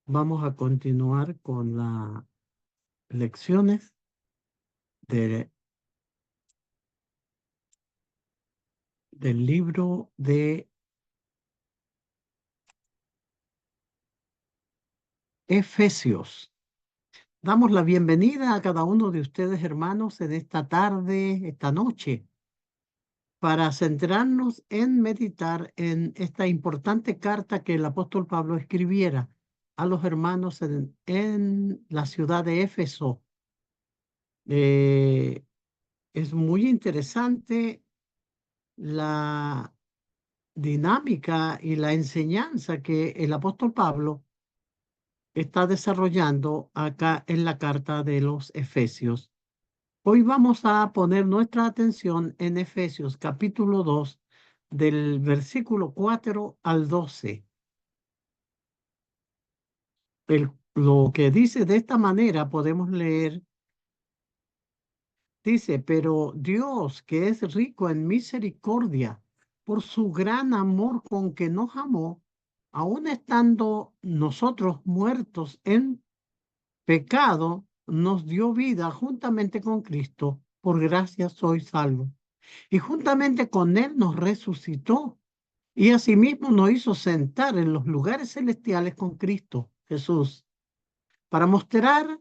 Vamos a continuar con las lecciones de, del libro de Efesios. Damos la bienvenida a cada uno de ustedes, hermanos, en esta tarde, esta noche, para centrarnos en meditar en esta importante carta que el apóstol Pablo escribiera a los hermanos en la ciudad de Éfeso. Es muy interesante la dinámica y la enseñanza que el apóstol Pablo está desarrollando acá en la carta de los Efesios. Hoy vamos a poner nuestra atención en Efesios capítulo 2, del versículo 4 al 12. Lo que dice de esta manera podemos leer, dice, pero Dios, que es rico en misericordia, por su gran amor con que nos amó, aun estando nosotros muertos en pecado, nos dio vida juntamente con Cristo. Por gracia sois salvos. Y juntamente con Él nos resucitó y asimismo nos hizo sentar en los lugares celestiales con Cristo Jesús, para mostrar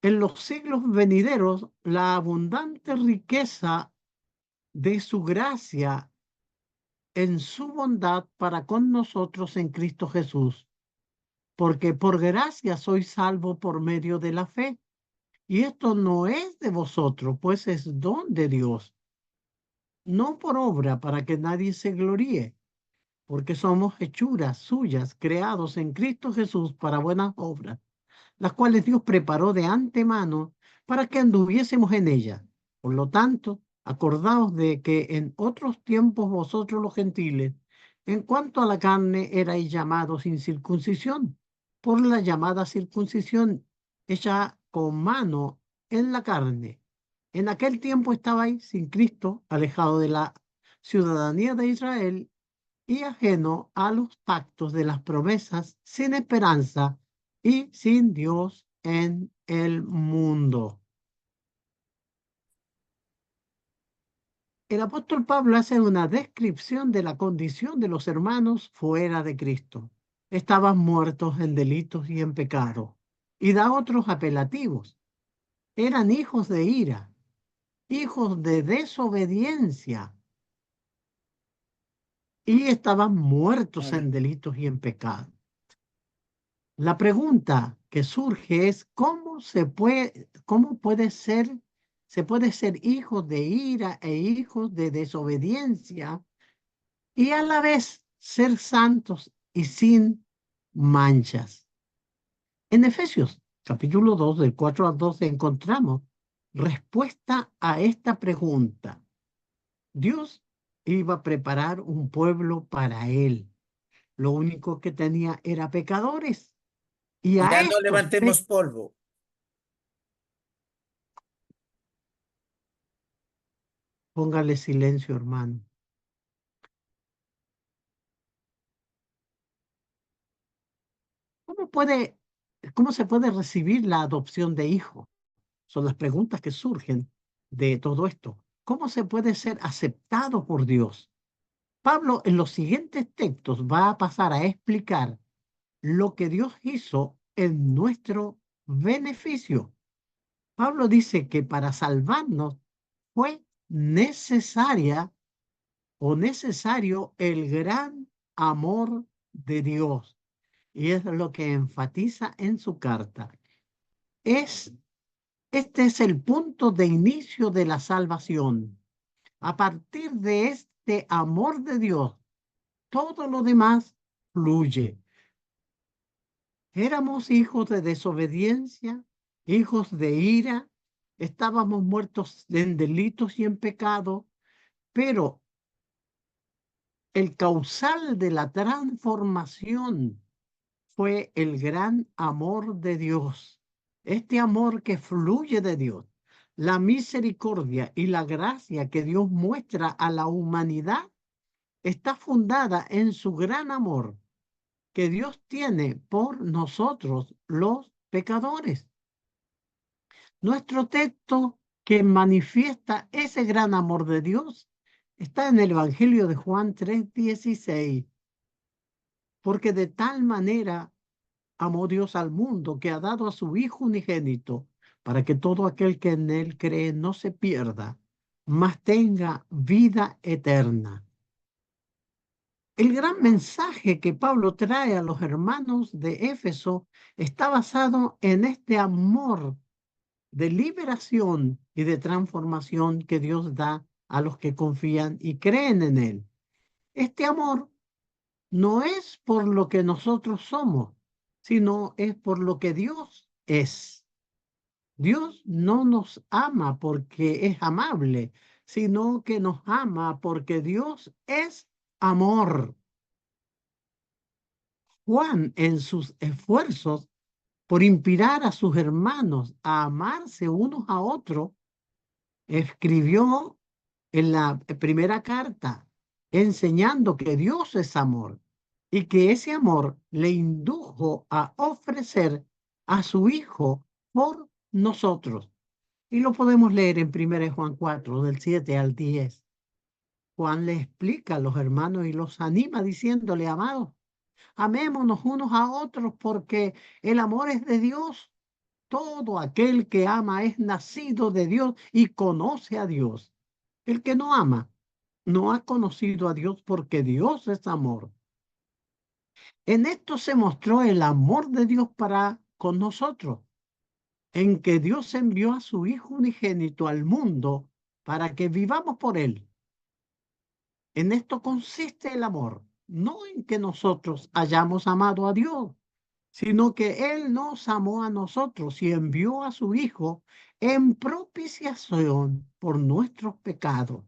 en los siglos venideros la abundante riqueza de su gracia en su bondad para con nosotros en Cristo Jesús. Porque por gracia sois salvo por medio de la fe. Y esto no es de vosotros, pues es don de Dios, no por obra para que nadie se gloríe, porque somos hechuras suyas, creados en Cristo Jesús para buenas obras, las cuales Dios preparó de antemano para que anduviésemos en ellas. Por lo tanto, acordaos de que en otros tiempos vosotros los gentiles, en cuanto a la carne, erais llamados sin circuncisión, por la llamada circuncisión hecha con mano en la carne. En aquel tiempo estabais sin Cristo, alejado de la ciudadanía de Israel y ajeno a los pactos de las promesas, sin esperanza y sin Dios en el mundo. El apóstol Pablo hace una descripción de la condición de los hermanos fuera de Cristo. Estaban muertos en delitos y en pecado. Y da otros apelativos. Eran hijos de ira, hijos de desobediencia, y estaban muertos en delitos y en pecado. La pregunta que surge es cómo se puede ser hijos de ira e hijos de desobediencia y a la vez ser santos y sin manchas. En Efesios capítulo 2, del 4 al 12, encontramos respuesta a esta pregunta. Dios iba a preparar un pueblo para él. Lo único que tenía era pecadores. Y a Ya no estos levantemos polvo. póngale silencio, hermano. ¿Cómo puede, cómo se puede recibir la adopción de hijo? Son las preguntas que surgen de todo esto. ¿Cómo se puede ser aceptado por Dios? Pablo en los siguientes textos va a pasar a explicar lo que Dios hizo en nuestro beneficio. Pablo dice que para salvarnos fue necesaria o necesario el gran amor de Dios. Y es lo que enfatiza en su carta. Este es el punto de inicio de la salvación. A partir de este amor de Dios, todo lo demás fluye. Éramos hijos de desobediencia, hijos de ira, estábamos muertos en delitos y en pecado, pero el causal de la transformación fue el gran amor de Dios. Este amor que fluye de Dios, la misericordia y la gracia que Dios muestra a la humanidad está fundada en su gran amor. que Dios tiene por nosotros, los pecadores. Nuestro texto que manifiesta ese gran amor de Dios está en el Evangelio de Juan 3:16, porque de tal manera amó Dios al mundo que ha dado a su Hijo unigénito, para que todo aquel que en él cree no se pierda, mas tenga vida eterna. El gran mensaje que Pablo trae a los hermanos de Éfeso está basado en este amor de liberación y de transformación que Dios da a los que confían y creen en Él. Este amor no es por lo que nosotros somos, sino es por lo que Dios es. Dios no nos ama porque es amable, sino que nos ama porque Dios es amor. Juan, en sus esfuerzos por inspirar a sus hermanos a amarse unos a otros, escribió en la primera carta enseñando que Dios es amor y que ese amor le indujo a ofrecer a su Hijo por nosotros. Y lo podemos leer en 1 Juan 4, del 7 al 10. Juan le explica a los hermanos y los anima diciéndole, amados, amémonos unos a otros porque el amor es de Dios. Todo aquel que ama es nacido de Dios y conoce a Dios. El que no ama no ha conocido a Dios porque Dios es amor. En esto se mostró el amor de Dios para con nosotros, en que Dios envió a su Hijo unigénito al mundo para que vivamos por él. En esto consiste el amor, no en que nosotros hayamos amado a Dios, sino que Él nos amó a nosotros y envió a su Hijo en propiciación por nuestros pecados.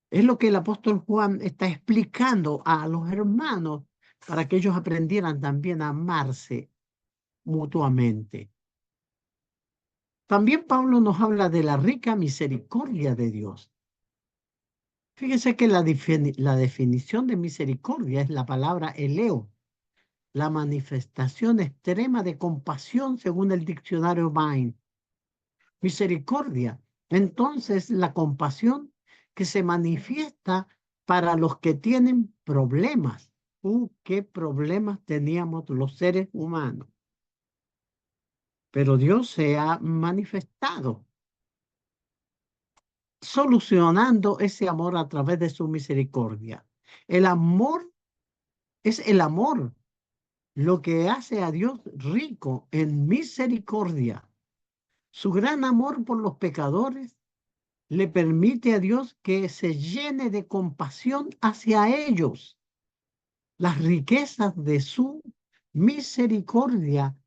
Es lo que el apóstol Juan está explicando a los hermanos para que ellos aprendieran también a amarse mutuamente. También Pablo nos habla de la rica misericordia de Dios. Fíjese que la definición de misericordia es la palabra eleo, la manifestación extrema de compasión según el diccionario Vine. Misericordia. Entonces, la compasión que se manifiesta para los que tienen problemas. ¿Qué problemas teníamos los seres humanos? Pero Dios se ha manifestado, solucionando ese amor a través de su misericordia. El amor es el amor, lo que hace a Dios rico en misericordia. Su gran amor por los pecadores le permite a Dios que se llene de compasión hacia ellos. Las riquezas de su misericordia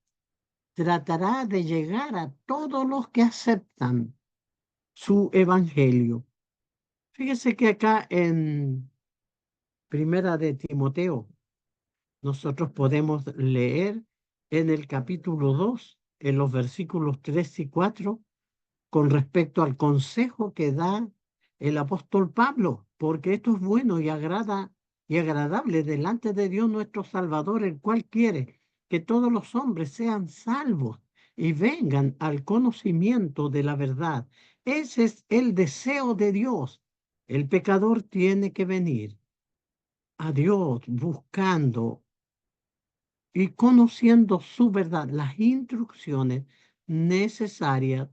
tratará de llegar a todos los que aceptan su evangelio. Fíjese que acá en Primera de Timoteo nosotros podemos leer en el capítulo 2, en los versículos 3 y 4, con respecto al consejo que da el apóstol Pablo, porque esto es bueno y agradable delante de Dios nuestro Salvador, el cual quiere que todos los hombres sean salvos y vengan al conocimiento de la verdad. Ese es el deseo de Dios. El pecador tiene que venir a Dios buscando y conociendo su verdad, las instrucciones necesarias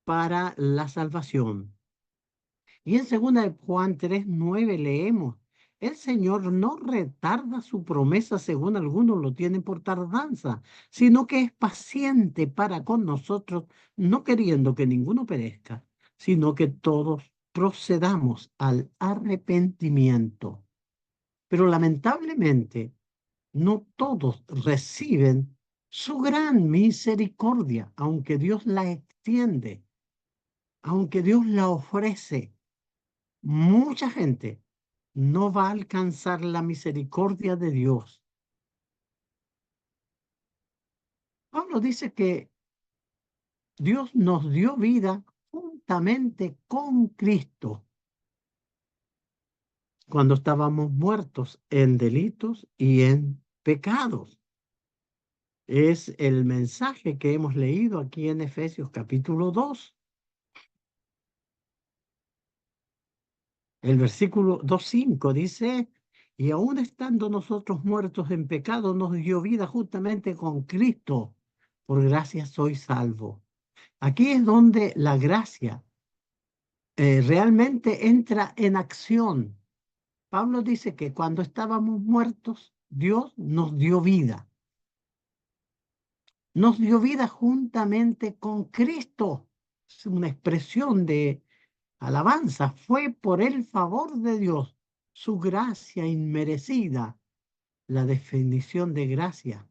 para la salvación. Y en 2 Juan 3:9 leemos, el Señor no retarda su promesa según algunos lo tienen por tardanza, sino que es paciente para con nosotros, no queriendo que ninguno perezca, sino que todos procedamos al arrepentimiento. Pero lamentablemente, no todos reciben su gran misericordia, aunque Dios la extiende, aunque Dios la ofrece. Mucha gente no va a alcanzar la misericordia de Dios. Pablo dice que Dios nos dio vida juntamente con Cristo cuando estábamos muertos en delitos y en pecados. Es el mensaje que hemos leído aquí en Efesios capítulo 2. El versículo 2:5 dice, y aún estando nosotros muertos en pecado, nos dio vida juntamente con Cristo. Por gracia soy salvo. Aquí es donde la gracia realmente entra en acción. Pablo dice que cuando estábamos muertos, Dios nos dio vida. Nos dio vida juntamente con Cristo. Es una expresión de alabanza. Fue por el favor de Dios, su gracia inmerecida. La definición de gracia,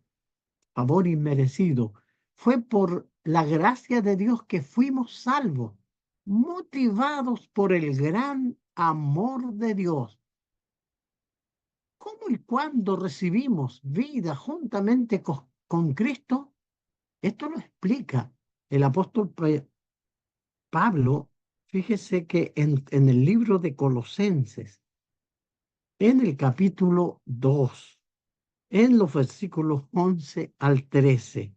favor inmerecido. Fue por la gracia de Dios que fuimos salvos, motivados por el gran amor de Dios. ¿Cómo y cuándo recibimos vida juntamente con Cristo? Esto lo explica el apóstol Pablo. Fíjese que en el libro de Colosenses, en el capítulo 2, en los versículos 11 al 13,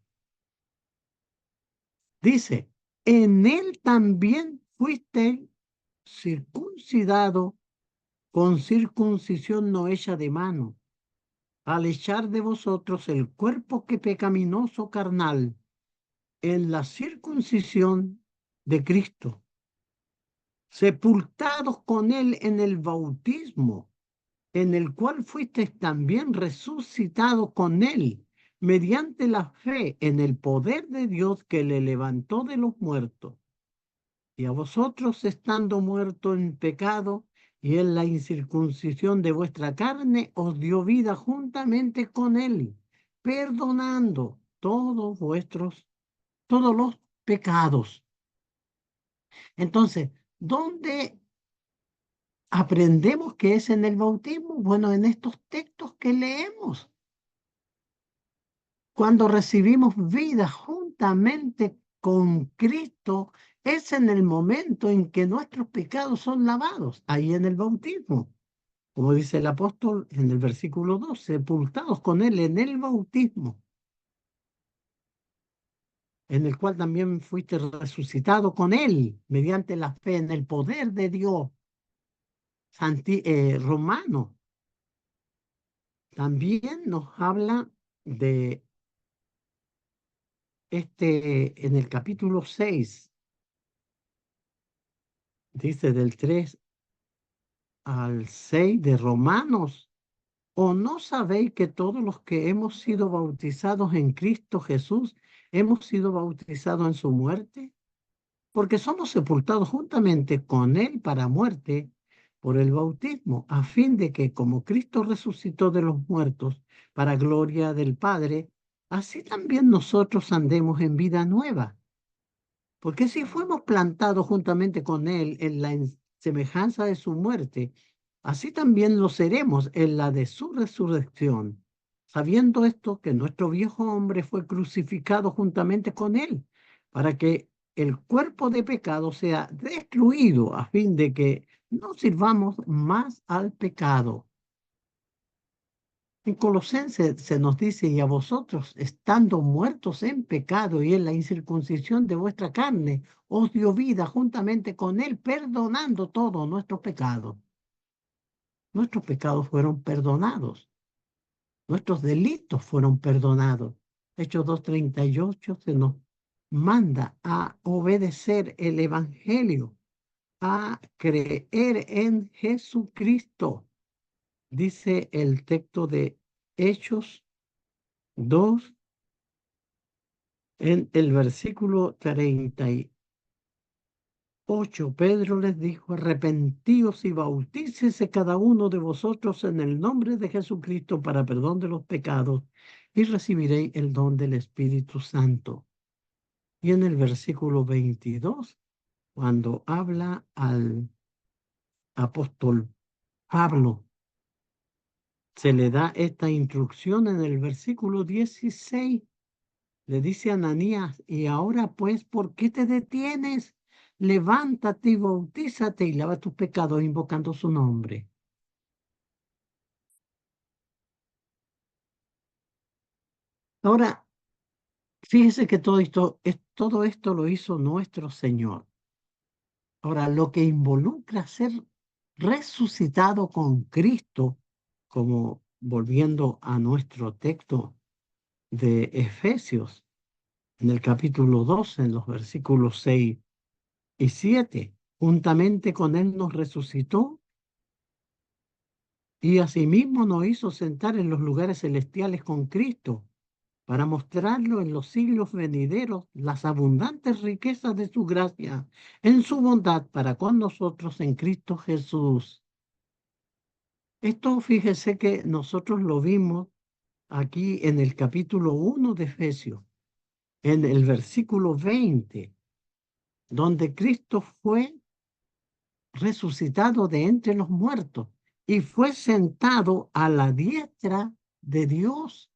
dice, en él también fuiste circuncidado con circuncisión no hecha de mano, al echar de vosotros el cuerpo que pecaminoso carnal en la circuncisión de Cristo, sepultados con él en el bautismo, en el cual fuisteis también resucitado con él, mediante la fe en el poder de Dios que le levantó de los muertos. Y a vosotros, estando muertos en pecado y en la incircuncisión de vuestra carne, os dio vida juntamente con él, perdonando todos los pecados. Entonces, ¿dónde aprendemos que es en el bautismo? Bueno, en estos textos que leemos. Cuando recibimos vida juntamente con Cristo, es en el momento en que nuestros pecados son lavados, ahí en el bautismo. Como dice el apóstol en el versículo 2, sepultados con él en el bautismo, en el cual también fuiste resucitado con él mediante la fe en el poder de Dios. Romano también nos habla de en el capítulo 6, dice del 3 al 6 de Romanos. ¿O no sabéis que todos los que hemos sido bautizados en Cristo Jesús hemos sido bautizados en su muerte? Porque somos sepultados juntamente con Él para muerte por el bautismo, a fin de que como Cristo resucitó de los muertos para gloria del Padre, así también nosotros andemos en vida nueva. Porque si fuimos plantados juntamente con Él en la semejanza de su muerte, así también lo seremos en la de su resurrección, sabiendo esto que nuestro viejo hombre fue crucificado juntamente con Él, para que el cuerpo de pecado sea destruido, a fin de que no sirvamos más al pecado. En Colosenses se nos dice, y a vosotros, estando muertos en pecado y en la incircuncisión de vuestra carne, os dio vida juntamente con él, perdonando todos nuestros pecados. Nuestros pecados fueron perdonados, nuestros delitos fueron perdonados. Hechos 2:38 se nos manda a obedecer el Evangelio, a creer en Jesucristo. Dice el texto de Hechos 2, en el versículo 38, Pedro les dijo, arrepentíos y bautícese cada uno de vosotros en el nombre de Jesucristo para perdón de los pecados y recibiréis el don del Espíritu Santo. Y en el versículo 22, cuando habla al apóstol Pablo, se le da esta instrucción en el versículo 16. Le dice a Ananías, y ahora pues, ¿por qué te detienes? Levántate y bautízate y lava tus pecados invocando su nombre. Ahora, fíjese que todo esto lo hizo nuestro Señor. Ahora, lo que involucra ser resucitado con Cristo, como volviendo a nuestro texto de Efesios, en el capítulo 12, en los versículos 6 y 7, juntamente con Él nos resucitó y asimismo nos hizo sentar en los lugares celestiales con Cristo, para mostrarlo en los siglos venideros las abundantes riquezas de su gracia en su bondad para con nosotros en Cristo Jesús. Esto fíjese que nosotros lo vimos aquí en el capítulo 1 de Efesios, en el versículo 20, donde Cristo fue resucitado de entre los muertos y fue sentado a la diestra de Dios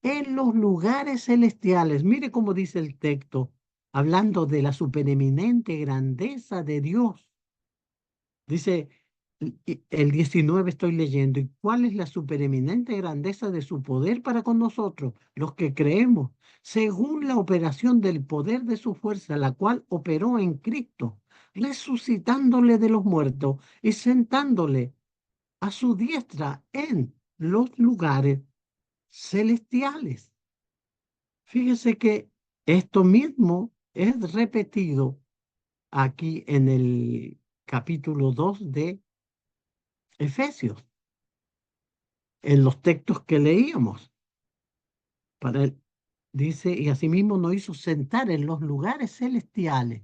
en los lugares celestiales. Mire cómo dice el texto, hablando de la supereminente grandeza de Dios. Dice el 19 estoy leyendo, ¿y cuál es la supereminente grandeza de su poder para con nosotros, los que creemos, según la operación del poder de su fuerza, la cual operó en Cristo, resucitándole de los muertos y sentándole a su diestra en los lugares celestiales? Fíjese que esto mismo es repetido aquí en el capítulo 2 de Efesios, en los textos que leíamos. Para él, dice, y asimismo nos hizo sentar en los lugares celestiales.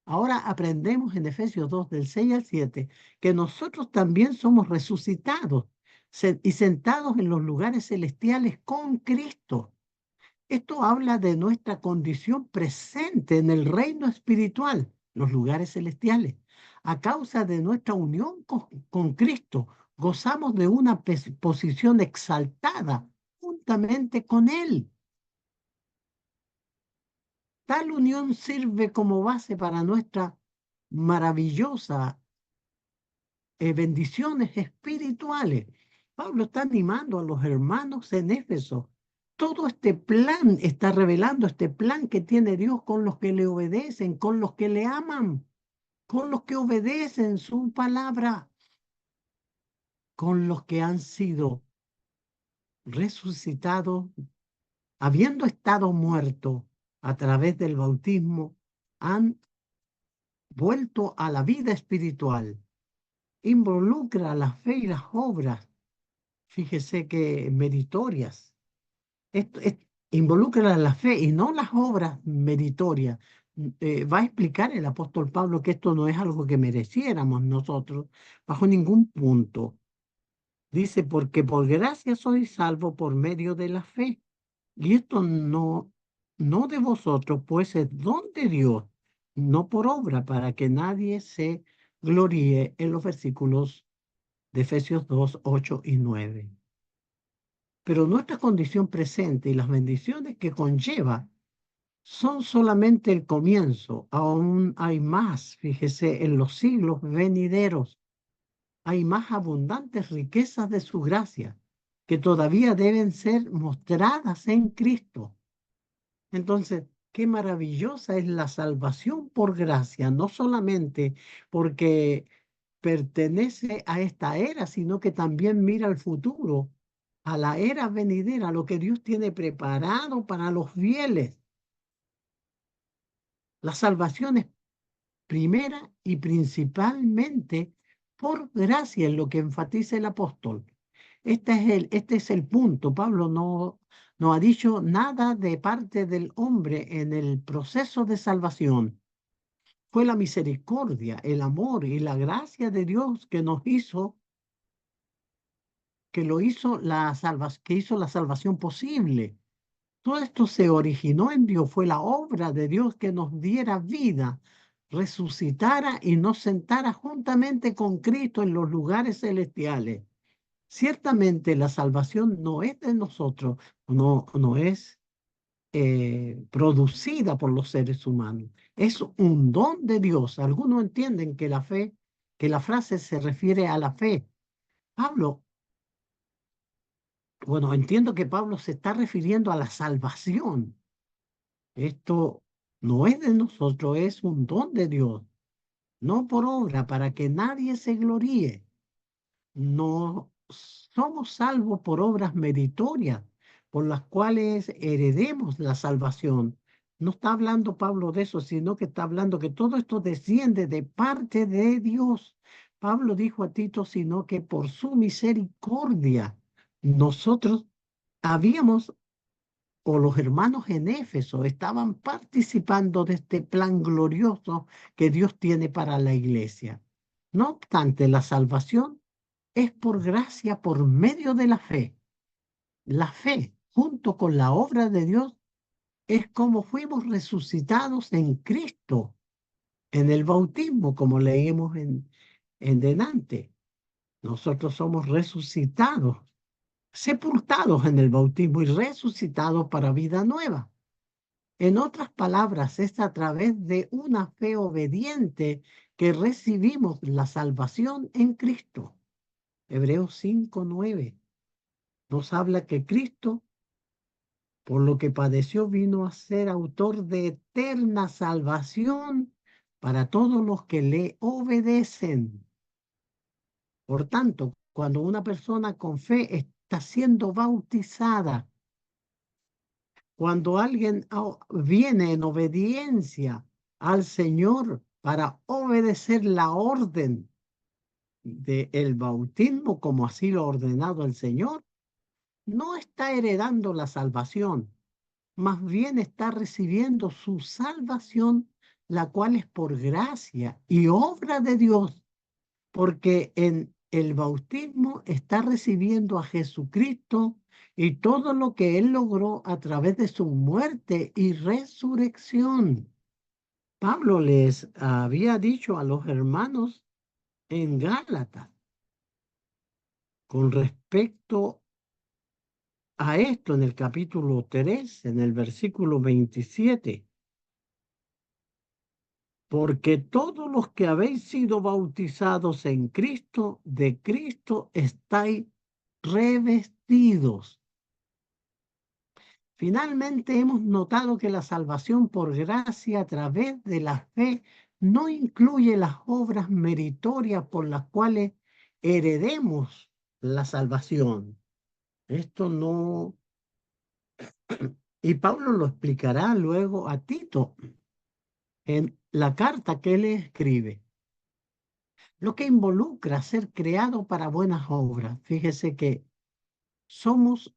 Ahora aprendemos en Efesios 2, del 6 al 7, que nosotros también somos resucitados y sentados en los lugares celestiales con Cristo. Esto habla de nuestra condición presente en el reino espiritual, los lugares celestiales. A causa de nuestra unión con Cristo, gozamos de una posición exaltada juntamente con Él. Tal unión sirve como base para nuestra maravillosa bendiciones espirituales. Pablo está animando a los hermanos en Éfeso. Todo este plan está revelando este plan que tiene Dios con los que le obedecen, con los que le aman, con los que obedecen su palabra, con los que han sido resucitados, habiendo estado muertos a través del bautismo, han vuelto a la vida espiritual. Involucra la fe y las obras, fíjese que meritorias. Involucra la fe y no las obras meritorias. Va a explicar el apóstol Pablo que esto no es algo que mereciéramos nosotros bajo ningún punto. Dice, porque por gracia soy salvo por medio de la fe. Y esto no de vosotros, pues es don de Dios, no por obra, para que nadie se gloríe, en los versículos de Efesios 2, 8 y 9. Pero nuestra condición presente y las bendiciones que conlleva son solamente el comienzo. Aún hay más, fíjese, en los siglos venideros. Hay más abundantes riquezas de su gracia que todavía deben ser mostradas en Cristo. Entonces, qué maravillosa es la salvación por gracia, no solamente porque pertenece a esta era, sino que también mira al futuro, a la era venidera, lo que Dios tiene preparado para los fieles. La salvación es primera y principalmente por gracia, en lo que enfatiza el apóstol. Este es el punto. Pablo no ha dicho nada de parte del hombre en el proceso de salvación. Fue la misericordia, el amor y la gracia de Dios que nos hizo, que lo hizo que hizo la salvación posible. Todo esto se originó en Dios, fue la obra de Dios que nos diera vida, resucitara y nos sentara juntamente con Cristo en los lugares celestiales. Ciertamente la salvación no es de nosotros, no es producida por los seres humanos. Es un don de Dios. Algunos entienden que que la frase se refiere a la fe. Pablo Bueno, entiendo que Pablo se está refiriendo a la salvación. Esto no es de nosotros, es un don de Dios, no por obra, para que nadie se gloríe. No somos salvos por obras meritorias, por las cuales heredemos la salvación. No está hablando Pablo de eso, sino que está hablando que todo esto desciende de parte de Dios. Pablo dijo a Tito, sino que por su misericordia nosotros habíamos, o los hermanos en Éfeso, estaban participando de este plan glorioso que Dios tiene para la iglesia. No obstante, la salvación es por gracia, por medio de la fe. La fe, junto con la obra de Dios, es como fuimos resucitados en Cristo, en el bautismo, como leímos en delante. Nosotros somos resucitados, sepultados en el bautismo y resucitados para vida nueva. En otras palabras, es a través de una fe obediente que recibimos la salvación en Cristo. Hebreos 5:9 nos habla que Cristo, por lo que padeció, vino a ser autor de eterna salvación para todos los que le obedecen. Por tanto, cuando una persona con fe está siendo bautizada, cuando alguien viene en obediencia al Señor para obedecer la orden del bautismo, como así lo ha ordenado el Señor, no está heredando la salvación, más bien está recibiendo su salvación, la cual es por gracia y obra de Dios, porque en el bautismo está recibiendo a Jesucristo y todo lo que Él logró a través de su muerte y resurrección. Pablo les había dicho a los hermanos en Gálatas con respecto a esto en el capítulo 3, en el versículo 27. Porque todos los que habéis sido bautizados en Cristo, de Cristo estáis revestidos. Finalmente hemos notado que la salvación por gracia a través de la fe no incluye las obras meritorias por las cuales heredemos la salvación. Esto no, y Pablo lo explicará luego a Tito en la carta que él escribe. Lo que involucra ser creado para buenas obras. Fíjese que somos,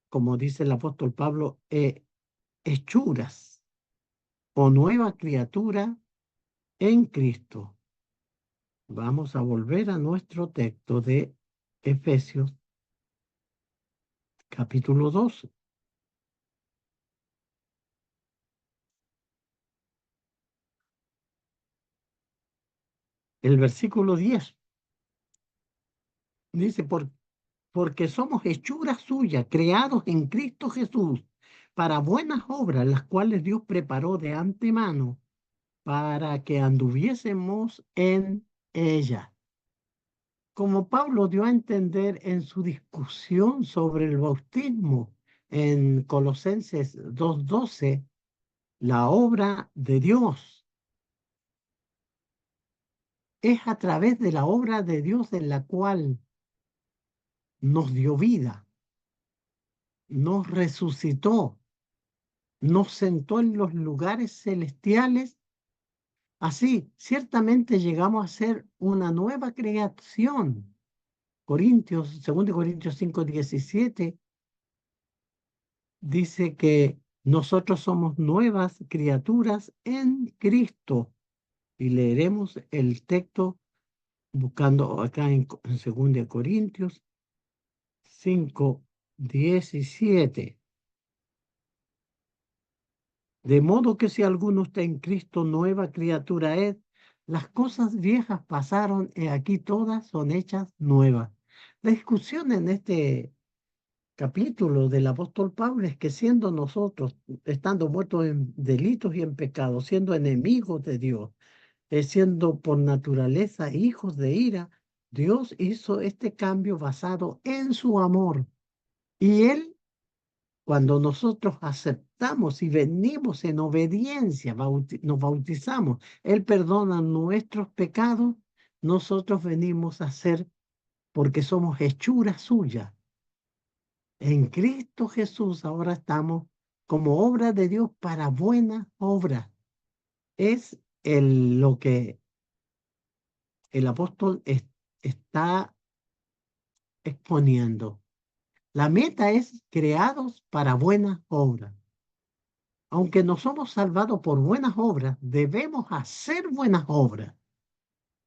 como dice el apóstol Pablo, hechuras o nueva criatura en Cristo. Vamos a volver a nuestro texto de Efesios capítulo 12. El versículo 10 dice, porque somos hechuras suyas, creados en Cristo Jesús, para buenas obras, las cuales Dios preparó de antemano para que anduviésemos en ella. Como Pablo dio a entender en su discusión sobre el bautismo en Colosenses 2:12, la obra de Dios es a través de la obra de Dios en la cual nos dio vida, nos resucitó, nos sentó en los lugares celestiales. Así, ciertamente llegamos a ser una nueva creación. Corintios, 2 Corintios 5:17 dice que nosotros somos nuevas criaturas en Cristo. Y leeremos el texto buscando acá en 2 Corintios 5:17. De modo que si alguno está en Cristo, nueva criatura es. Las cosas viejas pasaron y aquí todas son hechas nuevas. La discusión en este capítulo del apóstol Pablo es que siendo nosotros, estando muertos en delitos y en pecados, siendo enemigos de Dios, siendo por naturaleza hijos de ira, Dios hizo este cambio basado en su amor. Y Él, cuando nosotros aceptamos y venimos en obediencia, nos bautizamos, Él perdona nuestros pecados, nosotros venimos a ser, porque somos hechura suya. En Cristo Jesús ahora estamos como obra de Dios para buenas obras. Es lo que el apóstol está exponiendo. La meta es creados para buenas obras. Aunque no somos salvados por buenas obras, debemos hacer buenas obras,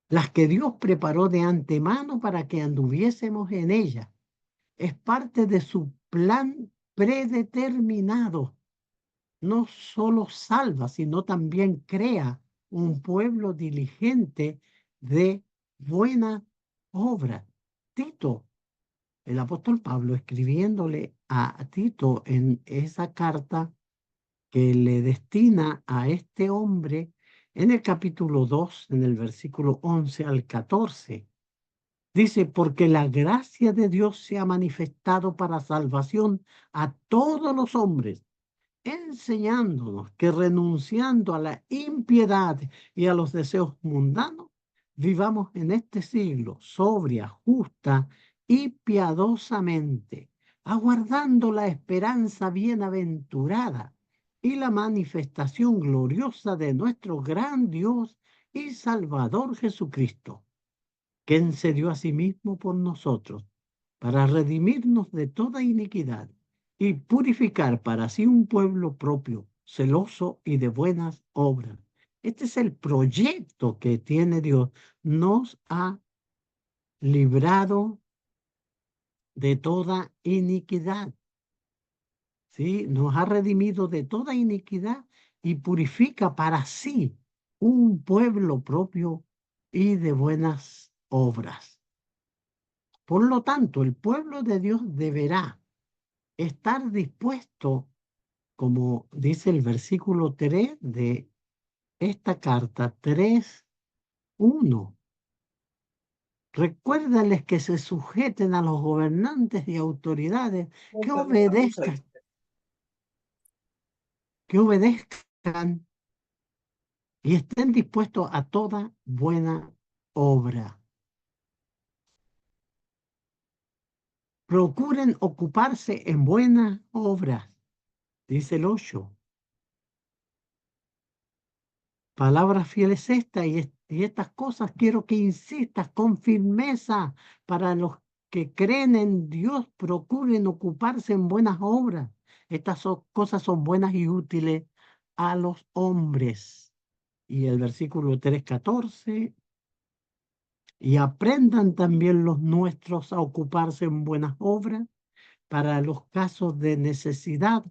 las que Dios preparó de antemano para que anduviésemos en ellas. Es parte de su plan predeterminado. No solo salva, sino también crea un pueblo diligente de buena obra. Tito, el apóstol Pablo, escribiéndole a Tito en esa carta que le destina a este hombre en el capítulo 2, en el versículo 11 al 14. Dice, porque la gracia de Dios se ha manifestado para salvación a todos los hombres, enseñándonos que renunciando a la impiedad y a los deseos mundanos, vivamos en este siglo sobria, justa y piadosamente, aguardando la esperanza bienaventurada y la manifestación gloriosa de nuestro gran Dios y Salvador Jesucristo, quien se dio a sí mismo por nosotros para redimirnos de toda iniquidad y purificar para sí un pueblo propio, celoso y de buenas obras. Este es el proyecto que tiene Dios. Nos ha librado de toda iniquidad, ¿sí? Nos ha redimido de toda iniquidad y purifica para sí un pueblo propio y de buenas obras. Por lo tanto, el pueblo de Dios deberá estar dispuesto, como dice el versículo 3 de esta carta 3:1. Recuérdales que se sujeten a los gobernantes y autoridades, que obedezcan y estén dispuestos a toda buena obra. Procuren ocuparse en buenas obras, dice el 8. Palabra fiel es esta y estas cosas quiero que insistas con firmeza para los que creen en Dios, procuren ocuparse en buenas obras. Estas cosas son buenas y útiles a los hombres. Y el versículo 3:14, y aprendan también los nuestros a ocuparse en buenas obras para los casos de necesidad,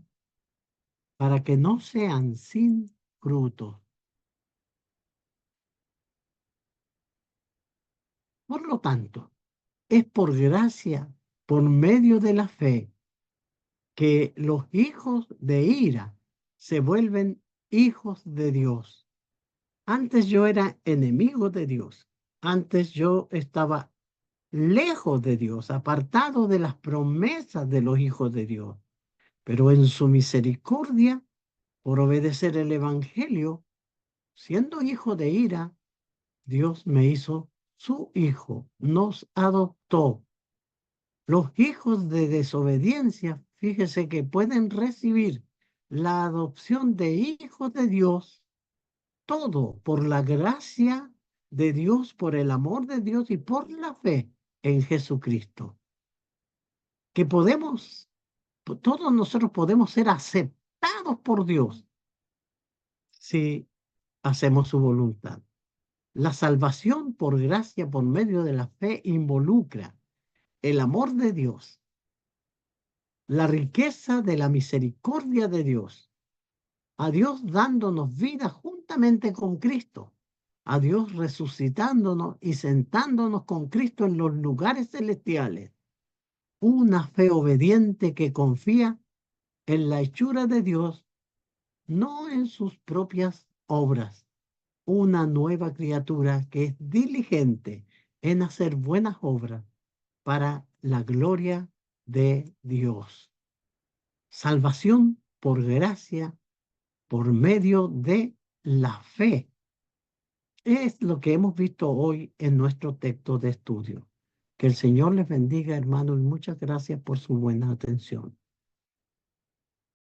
para que no sean sin fruto. Por lo tanto, es por gracia, por medio de la fe, que los hijos de ira se vuelven hijos de Dios. Antes yo era enemigo de Dios. Antes yo estaba lejos de Dios, apartado de las promesas de los hijos de Dios. Pero en su misericordia, por obedecer el Evangelio, siendo hijo de ira, Dios me hizo su hijo, nos adoptó. Los hijos de desobediencia, fíjese que pueden recibir la adopción de hijos de Dios, todo por la gracia de Dios, por el amor de Dios y por la fe en Jesucristo. Que todos nosotros podemos ser aceptados por Dios si hacemos su voluntad. La salvación por gracia, por medio de la fe, involucra el amor de Dios, la riqueza de la misericordia de Dios, a Dios dándonos vida juntamente con Cristo, a Dios resucitándonos y sentándonos con Cristo en los lugares celestiales, una fe obediente que confía en la hechura de Dios, no en sus propias obras, una nueva criatura que es diligente en hacer buenas obras para la gloria de Dios. Salvación por gracia, por medio de la fe. Es lo que hemos visto hoy en nuestro texto de estudio. Que el Señor les bendiga, hermanos, y muchas gracias por su buena atención.